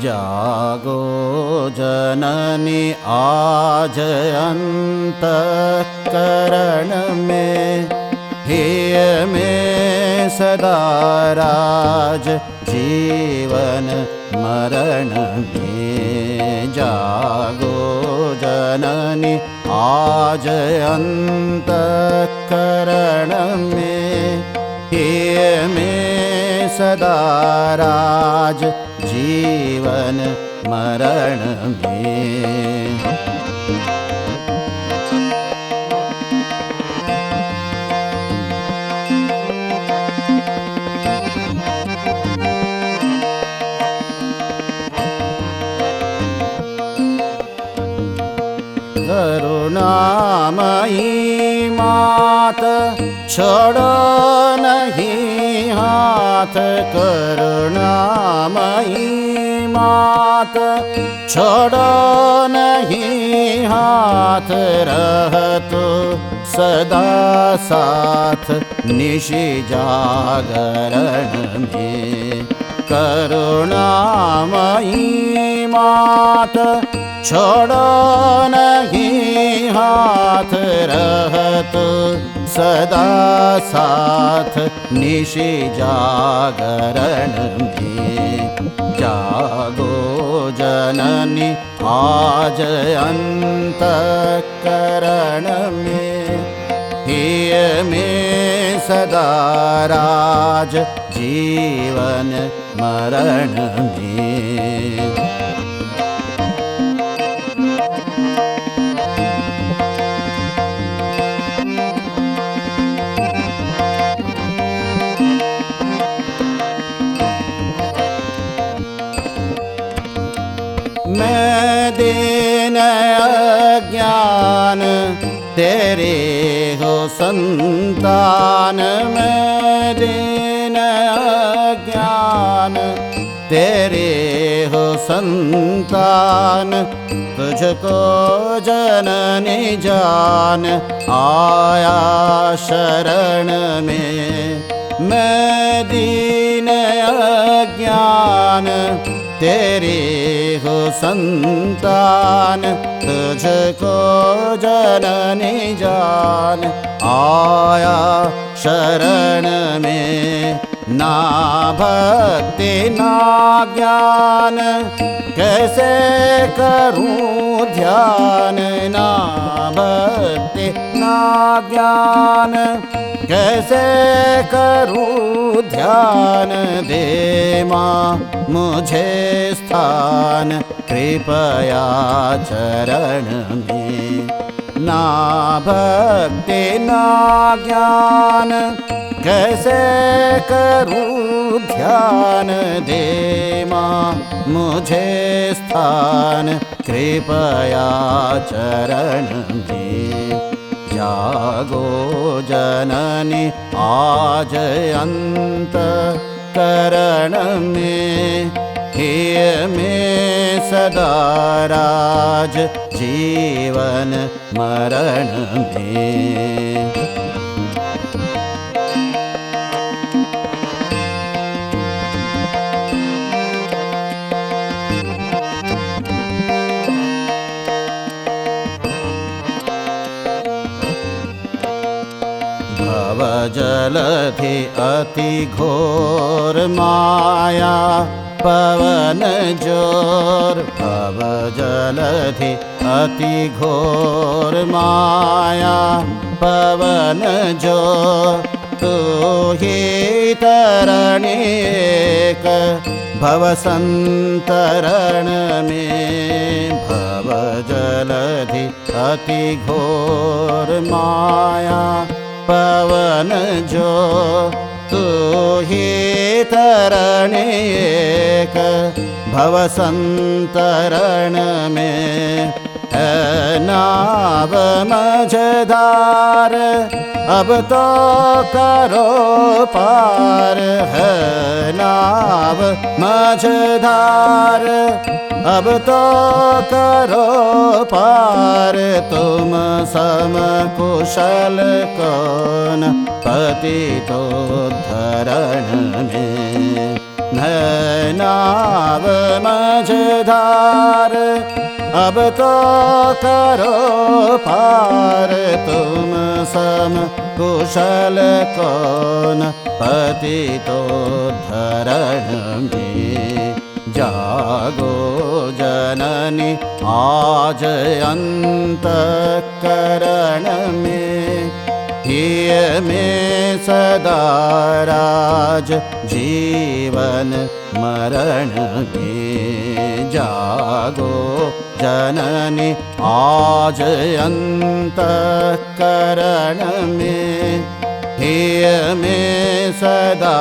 जागो जननी आज अंतःकरण में, हिय में सदा राज जीवन मरण में। जागो जननी आज अंतःकरण में, हिय में सदा राज जीवन मरण में। करुणामयी मात छोड़ो नहीं हाथ, करुणामयी मात छोड़ो नहीं हाथ। रहतो सदा साथ निशि जागरण में। करुणामयी मात छोड़ो नहीं हाथ, रहतो सदा साथ निशि जागरण में। जागो जननी आज अंतःकरण में, हिय में सदा राज जीवन मरण में। मैं दीन अज्ञान तेरे हो संतान, मैं दीन अज्ञान तेरे हो संतान। तुझको जननी जान आया शरण में। मैं दीन अज्ञान तेरे हो संतान, तुझको जननी जान आया शरण में। ना भक्ति ना ज्ञान कैसे करूं ध्यान, ना भक्ति ना ज्ञान कैसे करूं ध्यान। दे माँ मुझे स्थान कृपया चरण में। ना भक्ति ना ज्ञान कैसे करूं ध्यान। दे माँ मुझे स्थान कृपया चरण में। जागो जननी आज अंतःकरण में, हिय में सदा राज जीवन मरण में। भवजलधि अति घोर माया पवन जोर। भवजलधि अति घोर माया पवन जोर। तू ही तरणी एक भवसंतरण में। भवजलधि अति घोर माया पवन जो, तू ही तरणी एक भवसंतरण में। है नाव मझधार अब तो करो पार है नाव मझधार अब तो करो पार तुम सम कुशल कौन पतितोद्धरण में है नाव मझधार अब तो करो पार तुम सम कुशल कौन पतितोद्धरण में जागो जननी आज अंतःकरण में हिय में सदा राज जीवन मरण में जागो जननी आज अंतःकरण में हिय में सदा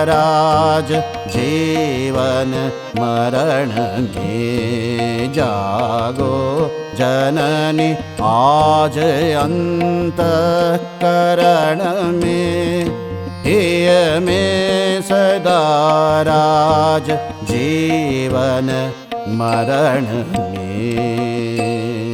राज जीवन मरण में जागो जननी आज अंतःकरण में हिय में सदा राज जीवन मरण में।